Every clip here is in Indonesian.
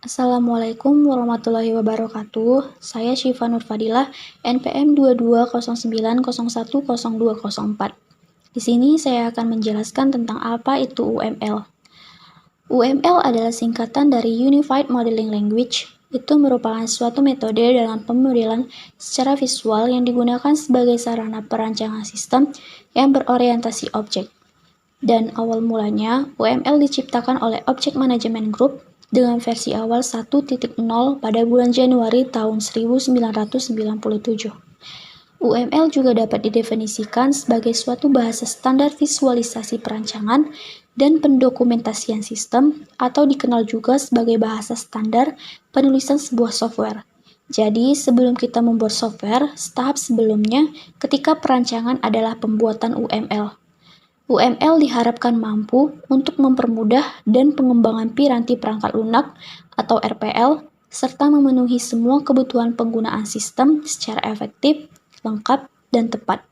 Assalamualaikum warahmatullahi wabarakatuh. Saya Syifa Nurfadilah, NPM 2209010204. Di sini saya akan menjelaskan tentang apa itu UML. UML adalah singkatan dari Unified Modeling Language. Itu merupakan suatu metode dalam pemodelan secara visual yang digunakan sebagai sarana perancangan sistem yang berorientasi objek. Dan awal mulanya, UML diciptakan oleh Object Management Group dengan versi awal 1.0 pada bulan Januari tahun 1997. UML juga dapat didefinisikan sebagai suatu bahasa standar visualisasi perancangan dan pendokumentasian sistem, atau dikenal juga sebagai bahasa standar penulisan sebuah software. Jadi, sebelum kita membuat software, tahap sebelumnya ketika perancangan adalah pembuatan UML. UML diharapkan mampu untuk mempermudah dan pengembangan piranti perangkat lunak atau RPL, serta memenuhi semua kebutuhan penggunaan sistem secara efektif, lengkap, dan tepat.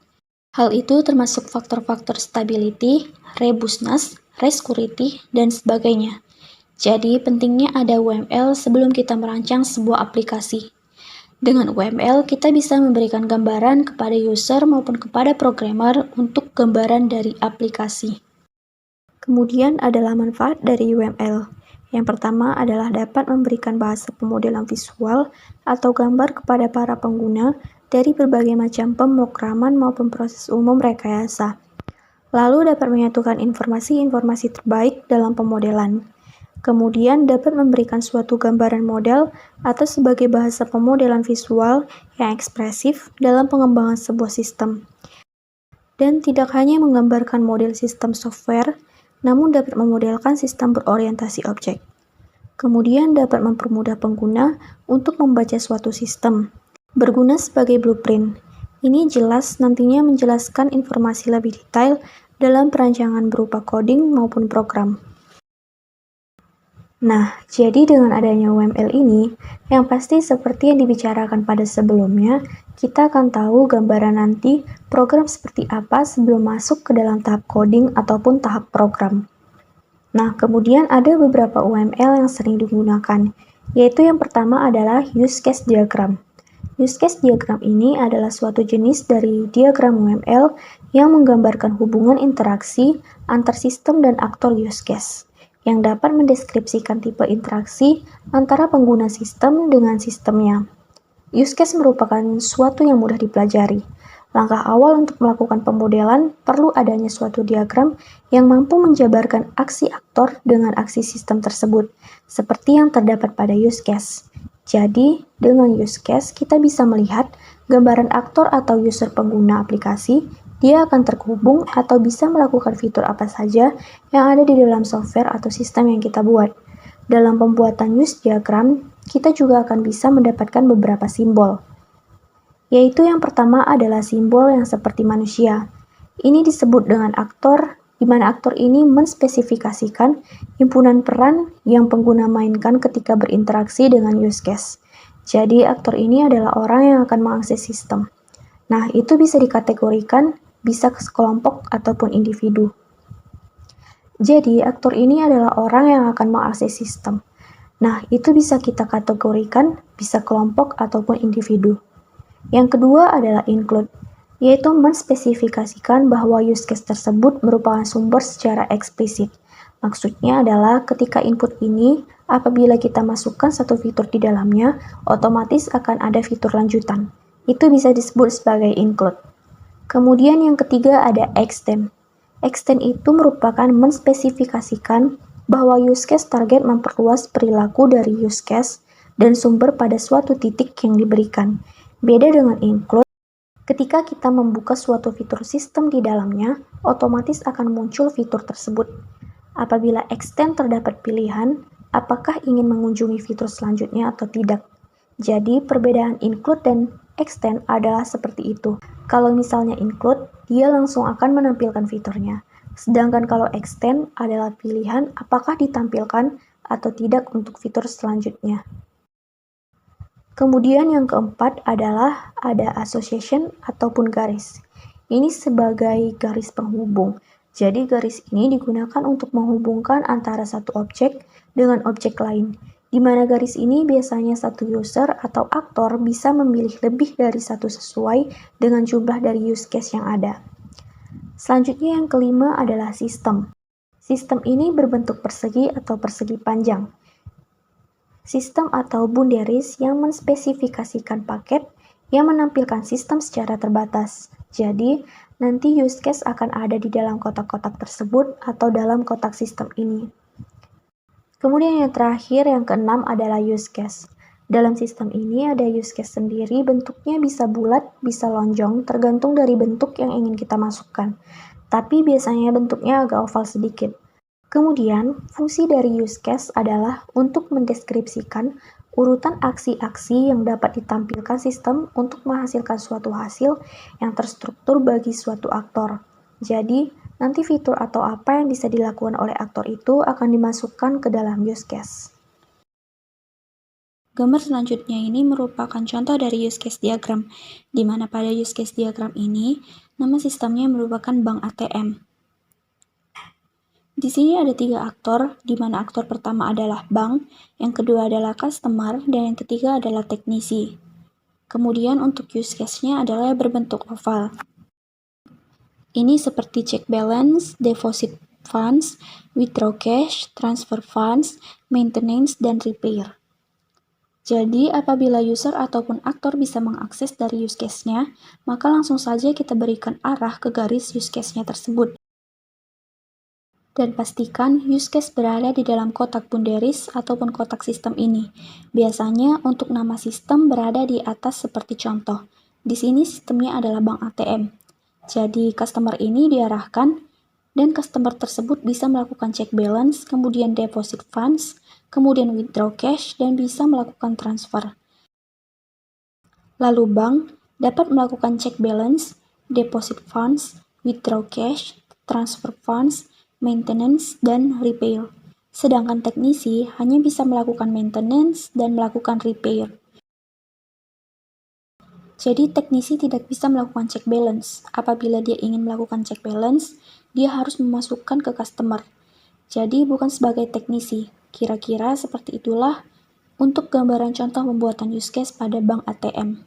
Hal itu termasuk faktor-faktor stability, robustness, security, dan sebagainya. Jadi, pentingnya ada UML sebelum kita merancang sebuah aplikasi. Dengan UML, kita bisa memberikan gambaran kepada user maupun kepada programmer untuk gambaran dari aplikasi. Kemudian adalah manfaat dari UML. Yang pertama adalah dapat memberikan bahasa pemodelan visual atau gambar kepada para pengguna dari berbagai macam pemrograman maupun proses umum rekayasa. Lalu dapat menyatukan informasi-informasi terbaik dalam pemodelan. Kemudian dapat memberikan suatu gambaran model atau sebagai bahasa pemodelan visual yang ekspresif dalam pengembangan sebuah sistem. Dan tidak hanya menggambarkan model sistem software, namun dapat memodelkan sistem berorientasi objek. Kemudian dapat mempermudah pengguna untuk membaca suatu sistem. Berguna sebagai blueprint. Ini jelas nantinya menjelaskan informasi lebih detail dalam perancangan berupa coding maupun program. Nah, jadi dengan adanya UML ini, yang pasti seperti yang dibicarakan pada sebelumnya, kita akan tahu gambaran nanti program seperti apa sebelum masuk ke dalam tahap coding ataupun tahap program. Nah, kemudian ada beberapa UML yang sering digunakan, yaitu yang pertama adalah use case diagram. Use case diagram ini adalah suatu jenis dari diagram UML yang menggambarkan hubungan interaksi antar sistem dan aktor use case, yang dapat mendeskripsikan tipe interaksi antara pengguna sistem dengan sistemnya. Use case merupakan suatu yang mudah dipelajari. Langkah awal untuk melakukan pemodelan perlu adanya suatu diagram yang mampu menjabarkan aksi aktor dengan aksi sistem tersebut, seperti yang terdapat pada use case. Jadi, dengan use case, kita bisa melihat gambaran aktor atau user pengguna aplikasi. Dia akan terhubung atau bisa melakukan fitur apa saja yang ada di dalam software atau sistem yang kita buat. Dalam pembuatan use diagram, kita juga akan bisa mendapatkan beberapa simbol. Yaitu yang pertama adalah simbol yang seperti manusia. Ini disebut dengan aktor, di mana aktor ini menspesifikasikan himpunan peran yang pengguna mainkan ketika berinteraksi dengan use case. Jadi, aktor ini adalah orang yang akan mengakses sistem. Nah, itu bisa dikategorikan bisa ke sekelompok ataupun individu. Jadi, aktor ini adalah orang yang akan mengakses sistem. Nah, itu bisa kita kategorikan bisa kelompok ataupun individu. Yang kedua adalah include, yaitu menspesifikasikan bahwa use case tersebut merupakan sumber secara eksplisit. Maksudnya adalah ketika input ini, apabila kita masukkan satu fitur di dalamnya, otomatis akan ada fitur lanjutan. Itu bisa disebut sebagai include. Kemudian yang ketiga ada extend. Extend itu merupakan menspesifikasikan bahwa use case target memperluas perilaku dari use case dan sumber pada suatu titik yang diberikan. Beda dengan include, ketika kita membuka suatu fitur sistem di dalamnya, otomatis akan muncul fitur tersebut. Apabila extend terdapat pilihan, apakah ingin mengunjungi fitur selanjutnya atau tidak. Jadi, perbedaan include dan extend adalah seperti itu. Kalau misalnya include, dia langsung akan menampilkan fiturnya. Sedangkan kalau extend adalah pilihan apakah ditampilkan atau tidak untuk fitur selanjutnya. Kemudian yang keempat adalah ada association ataupun garis. Ini sebagai garis penghubung. Jadi garis ini digunakan untuk menghubungkan antara satu objek dengan objek lain. di mana garis ini biasanya satu user atau aktor bisa memilih lebih dari satu sesuai dengan jumlah dari use case yang ada. Selanjutnya yang kelima adalah sistem. Sistem ini berbentuk persegi atau persegi panjang. Sistem atau boundaries yang menspesifikasikan paket yang menampilkan sistem secara terbatas. Jadi, nanti use case akan ada di dalam kotak-kotak tersebut atau dalam kotak sistem ini. Kemudian yang terakhir, yang keenam adalah use case. Dalam sistem ini ada use case sendiri, bentuknya bisa bulat, bisa lonjong, tergantung dari bentuk yang ingin kita masukkan. Tapi biasanya bentuknya agak oval sedikit. Kemudian, fungsi dari use case adalah untuk mendeskripsikan urutan aksi-aksi yang dapat ditampilkan sistem untuk menghasilkan suatu hasil yang terstruktur bagi suatu aktor. Jadi, nanti fitur atau apa yang bisa dilakukan oleh aktor itu akan dimasukkan ke dalam use case. Gambar selanjutnya ini merupakan contoh dari use case diagram, di mana pada use case diagram ini, nama sistemnya merupakan bank ATM. Di sini ada 3 aktor, di mana aktor pertama adalah bank, yang kedua adalah customer, dan yang ketiga adalah teknisi. Kemudian untuk use case-nya adalah berbentuk oval. Ini seperti check balance, deposit funds, withdraw cash, transfer funds, maintenance, dan repair. Jadi, apabila user ataupun aktor bisa mengakses dari use case-nya, maka langsung saja kita berikan arah ke garis use case-nya tersebut. Dan pastikan use case berada di dalam kotak boundaries ataupun kotak sistem ini. Biasanya untuk nama sistem berada di atas seperti contoh. Di sini sistemnya adalah bank ATM. Jadi customer ini diarahkan dan customer tersebut bisa melakukan check balance, kemudian deposit funds, kemudian withdraw cash, dan bisa melakukan transfer. Lalu bank dapat melakukan check balance, deposit funds, withdraw cash, transfer funds, maintenance, dan repair. Sedangkan teknisi hanya bisa melakukan maintenance dan melakukan repair. Jadi teknisi tidak bisa melakukan check balance. Apabila dia ingin melakukan check balance, dia harus memasukkan ke customer. Jadi bukan sebagai teknisi. Kira-kira seperti itulah untuk gambaran contoh pembuatan use case pada bank ATM.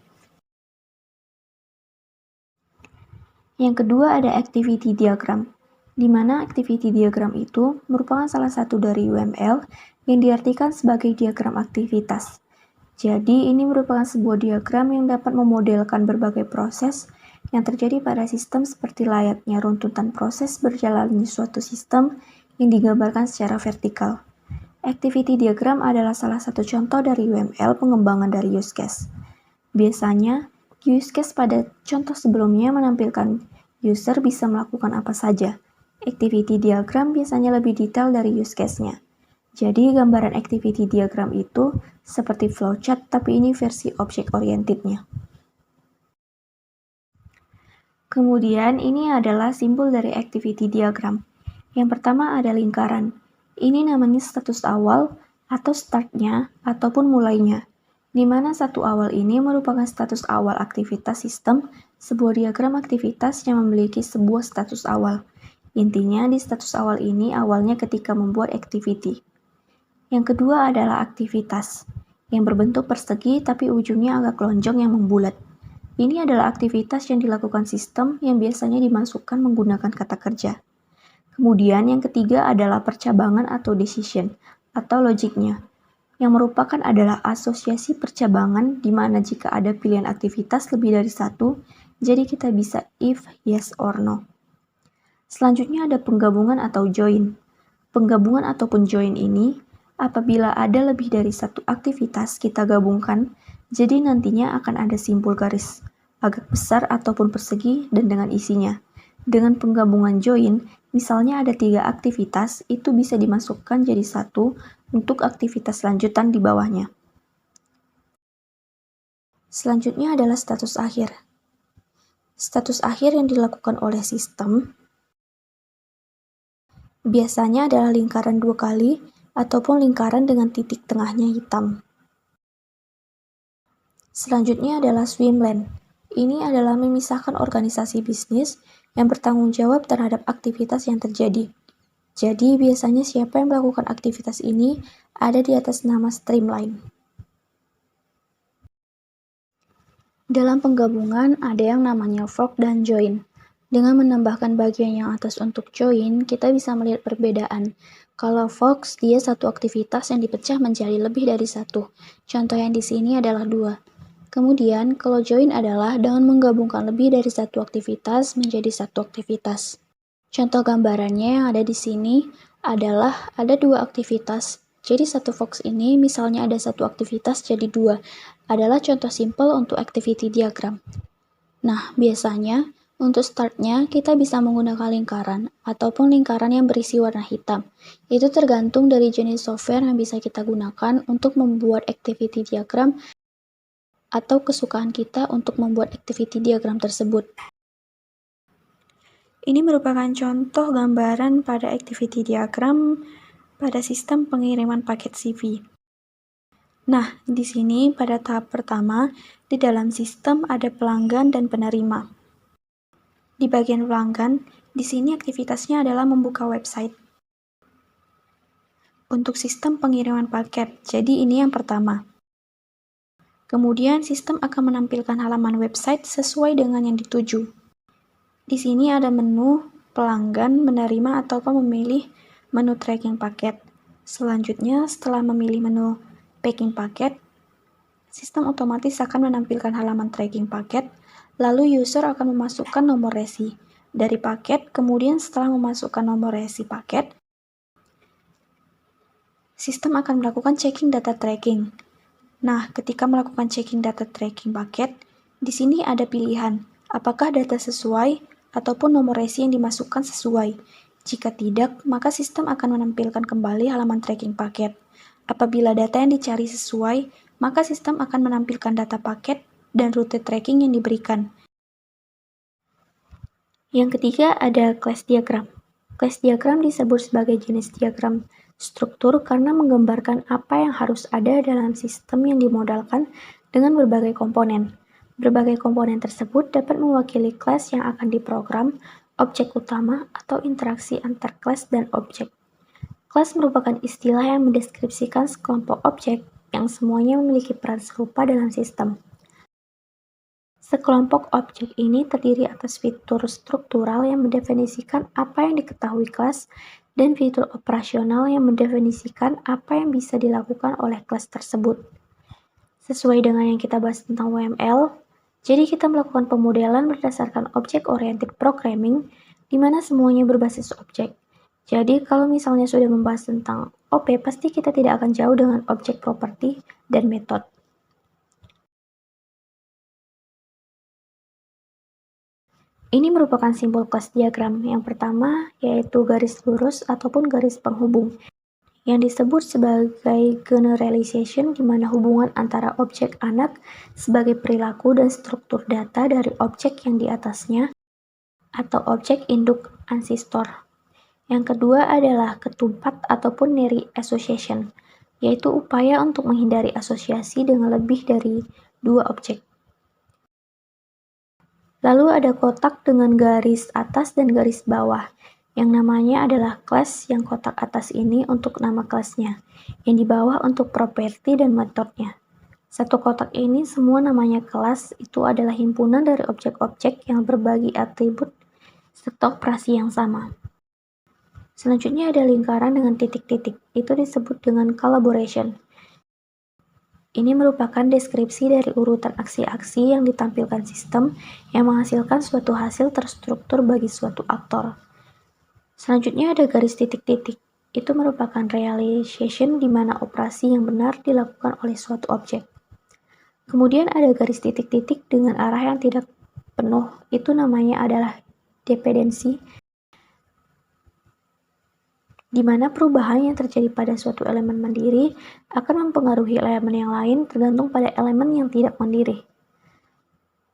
Yang kedua ada activity diagram, di mana activity diagram itu merupakan salah satu dari UML yang diartikan sebagai diagram aktivitas. Jadi, ini merupakan sebuah diagram yang dapat memodelkan berbagai proses yang terjadi pada sistem seperti layaknya runtutan proses berjalannya suatu sistem yang digambarkan secara vertikal. Activity diagram adalah salah satu contoh dari UML pengembangan dari use case. Biasanya, use case pada contoh sebelumnya menampilkan user bisa melakukan apa saja. Activity diagram biasanya lebih detail dari use case-nya. Jadi, gambaran activity diagram itu seperti flowchart, tapi ini versi object-oriented-nya. Kemudian, ini adalah simbol dari activity diagram. Yang pertama ada lingkaran. Ini namanya status awal, atau start-nya, ataupun mulainya. Di mana satu awal ini merupakan status awal aktivitas sistem, sebuah diagram aktivitas yang memiliki sebuah status awal. Intinya, di status awal ini awalnya ketika membuat activity. Yang kedua adalah aktivitas, yang berbentuk persegi tapi ujungnya agak lonjong yang membulat. Ini adalah aktivitas yang dilakukan sistem yang biasanya dimasukkan menggunakan kata kerja. Kemudian yang ketiga adalah percabangan atau decision, atau logiknya, yang merupakan adalah asosiasi percabangan di mana jika ada pilihan aktivitas lebih dari satu, jadi kita bisa if, yes, or no. Selanjutnya ada penggabungan atau join. Penggabungan ataupun join ini, apabila ada lebih dari satu aktivitas kita gabungkan, jadi nantinya akan ada simbol garis, agak besar ataupun persegi dan dengan isinya. Dengan penggabungan join, misalnya ada 3 aktivitas, itu bisa dimasukkan jadi satu untuk aktivitas lanjutan di bawahnya. Selanjutnya adalah status akhir. Status akhir yang dilakukan oleh sistem biasanya adalah lingkaran 2 kali ataupun lingkaran dengan titik tengahnya hitam. Selanjutnya adalah swim lane. Ini adalah memisahkan organisasi bisnis yang bertanggung jawab terhadap aktivitas yang terjadi. Jadi, biasanya siapa yang melakukan aktivitas ini ada di atas nama streamline. Dalam penggabungan, ada yang namanya fork dan join. Dengan menambahkan bagian yang atas untuk join, kita bisa melihat perbedaan. Kalau forks, dia satu aktivitas yang dipecah menjadi lebih dari satu. Contoh yang di sini adalah 2. Kemudian, kalau join adalah dengan menggabungkan lebih dari satu aktivitas menjadi satu aktivitas. Contoh gambarannya yang ada di sini adalah ada 2 aktivitas. Jadi satu Fox ini misalnya ada satu aktivitas jadi 2. Adalah contoh simple untuk activity diagram. Nah, biasanya untuk startnya kita bisa menggunakan lingkaran ataupun lingkaran yang berisi warna hitam. Itu tergantung dari jenis software yang bisa kita gunakan untuk membuat activity diagram atau kesukaan kita untuk membuat activity diagram tersebut. Ini merupakan contoh gambaran pada activity diagram pada sistem pengiriman paket CV. Nah, di sini pada tahap pertama, di dalam sistem ada pelanggan dan penerima. Di bagian pelanggan, di sini aktivitasnya adalah membuka website. Untuk sistem pengiriman paket, jadi ini yang pertama. Kemudian sistem akan menampilkan halaman website sesuai dengan yang dituju. Di sini ada menu pelanggan menerima atau memilih menu tracking paket. Selanjutnya, setelah memilih menu packing paket, sistem otomatis akan menampilkan halaman tracking paket, lalu user akan memasukkan nomor resi dari paket, kemudian setelah memasukkan nomor resi paket, sistem akan melakukan checking data tracking. Nah, ketika melakukan checking data tracking paket, di sini ada pilihan, apakah data sesuai ataupun nomor resi yang dimasukkan sesuai. Jika tidak, maka sistem akan menampilkan kembali halaman tracking paket. Apabila data yang dicari sesuai, maka sistem akan menampilkan data paket dan rute tracking yang diberikan. Yang ketiga ada class diagram. Class diagram disebut sebagai jenis diagram struktur karena menggambarkan apa yang harus ada dalam sistem yang dimodalkan dengan berbagai komponen. Berbagai komponen tersebut dapat mewakili kelas yang akan diprogram, objek utama, atau interaksi antar kelas dan objek. Kelas merupakan istilah yang mendeskripsikan sekelompok objek yang semuanya memiliki peran serupa dalam sistem. Sekelompok objek ini terdiri atas fitur struktural yang mendefinisikan apa yang diketahui kelas dan fitur operasional yang mendefinisikan apa yang bisa dilakukan oleh kelas tersebut. Sesuai dengan yang kita bahas tentang WML, jadi kita melakukan pemodelan berdasarkan Object-Oriented Programming, di mana semuanya berbasis objek. Jadi kalau misalnya sudah membahas tentang OP, pasti kita tidak akan jauh dengan objek property dan method. Ini merupakan simbol kelas diagram. Yang pertama yaitu garis lurus ataupun garis penghubung, yang disebut sebagai generalization, di mana hubungan antara objek anak sebagai perilaku dan struktur data dari objek yang di atasnya, atau objek induk ancestor. Yang kedua adalah ketupat ataupun Neri association, yaitu upaya untuk menghindari asosiasi dengan lebih dari 2 objek. Lalu ada kotak dengan garis atas dan garis bawah, yang namanya adalah kelas. Yang kotak atas ini untuk nama kelasnya, yang di bawah untuk properti dan metodenya. Satu kotak ini semua namanya kelas, itu adalah himpunan dari objek-objek yang berbagi atribut serta operasi yang sama. Selanjutnya ada lingkaran dengan titik-titik, itu disebut dengan collaboration. Ini merupakan deskripsi dari urutan aksi-aksi yang ditampilkan sistem yang menghasilkan suatu hasil terstruktur bagi suatu aktor. Selanjutnya ada garis titik-titik. Itu merupakan realization di mana operasi yang benar dilakukan oleh suatu objek. Kemudian ada garis titik-titik dengan arah yang tidak penuh. Itu namanya adalah dependensi, di mana perubahan yang terjadi pada suatu elemen mandiri akan mempengaruhi elemen yang lain tergantung pada elemen yang tidak mandiri.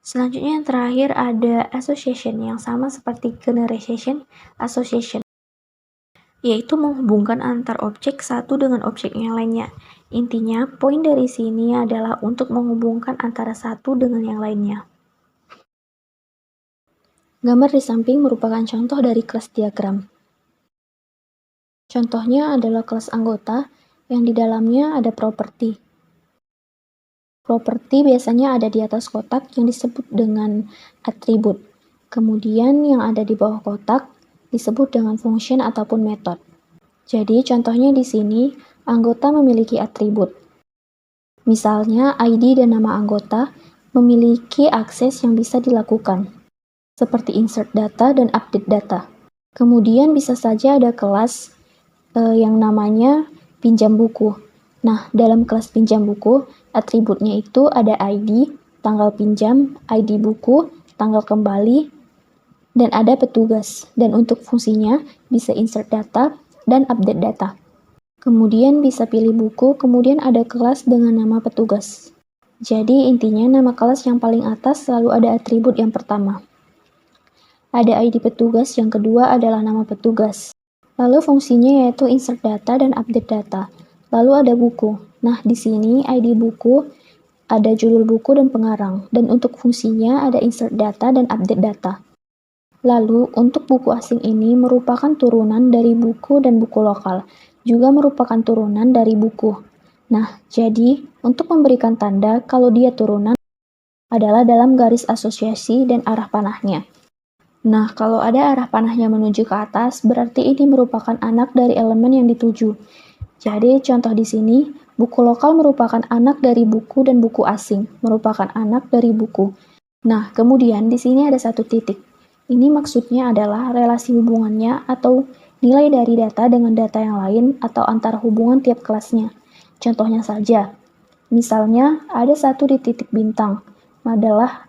Selanjutnya yang terakhir ada association, yang sama seperti generalization association, yaitu menghubungkan antar objek satu dengan objek yang lainnya. Intinya, poin dari sini adalah untuk menghubungkan antara satu dengan yang lainnya. Gambar di samping merupakan contoh dari kelas diagram. Contohnya adalah kelas anggota yang di dalamnya ada properti. Properti biasanya ada di atas kotak yang disebut dengan atribut. Kemudian yang ada di bawah kotak disebut dengan function ataupun method. Jadi contohnya di sini, anggota memiliki atribut. Misalnya ID dan nama anggota memiliki akses yang bisa dilakukan, seperti insert data dan update data. Kemudian bisa saja ada kelas yang namanya pinjam buku. Nah, dalam kelas pinjam buku, atributnya itu ada ID, tanggal pinjam, ID buku, tanggal kembali, dan ada petugas. Dan untuk fungsinya bisa insert data dan update data. Kemudian bisa pilih buku, kemudian ada kelas dengan nama petugas. Jadi intinya nama kelas yang paling atas selalu ada atribut yang pertama. Ada ID petugas, yang kedua adalah nama petugas. Lalu fungsinya yaitu insert data dan update data. Lalu ada buku. Nah, di sini ID buku, ada judul buku dan pengarang. Dan untuk fungsinya ada insert data dan update data. Lalu, untuk buku asing ini merupakan turunan dari buku dan buku lokal. Juga merupakan turunan dari buku. Nah, jadi untuk memberikan tanda kalau dia turunan adalah dalam garis asosiasi dan arah panahnya. Nah, kalau ada arah panahnya menuju ke atas, berarti ini merupakan anak dari elemen yang dituju. Jadi, contoh di sini, buku lokal merupakan anak dari buku dan buku asing, merupakan anak dari buku. Nah, kemudian di sini ada satu titik. Ini maksudnya adalah relasi hubungannya atau nilai dari data dengan data yang lain atau antara hubungan tiap kelasnya. Contohnya saja, misalnya ada satu di titik bintang, adalah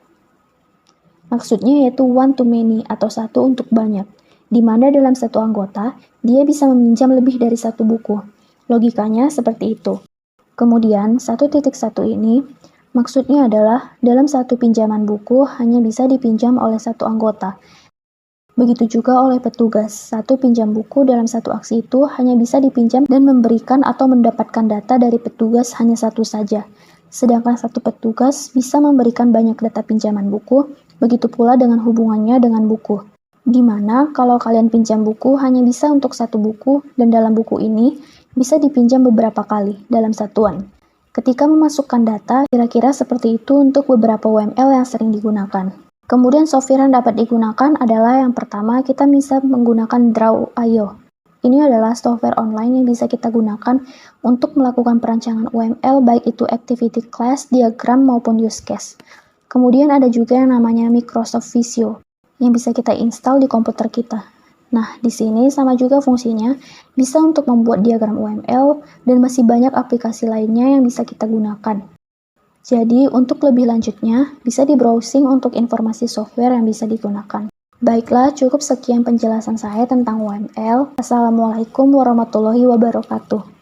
maksudnya yaitu one to many atau satu untuk banyak, di mana dalam satu anggota, dia bisa meminjam lebih dari satu buku. Logikanya seperti itu. Kemudian, 1.1 ini maksudnya adalah dalam satu pinjaman buku hanya bisa dipinjam oleh satu anggota. Begitu juga oleh petugas, satu pinjam buku dalam satu aksi itu hanya bisa dipinjam dan memberikan atau mendapatkan data dari petugas hanya satu saja. Sedangkan satu petugas bisa memberikan banyak data pinjaman buku, begitu pula dengan hubungannya dengan buku. Di mana kalau kalian pinjam buku hanya bisa untuk satu buku, dan dalam buku ini bisa dipinjam beberapa kali dalam satuan. Ketika memasukkan data, kira-kira seperti itu untuk beberapa UML yang sering digunakan. Kemudian software yang dapat digunakan adalah yang pertama kita bisa menggunakan Draw.io. Ini adalah software online yang bisa kita gunakan untuk melakukan perancangan UML baik itu activity class, diagram maupun use case. Kemudian ada juga yang namanya Microsoft Visio yang bisa kita install di komputer kita. Nah, di sini sama juga fungsinya, bisa untuk membuat diagram UML, dan masih banyak aplikasi lainnya yang bisa kita gunakan. Jadi, untuk lebih lanjutnya, bisa di-browsing untuk informasi software yang bisa digunakan. Baiklah, cukup sekian penjelasan saya tentang UML. Assalamualaikum warahmatullahi wabarakatuh.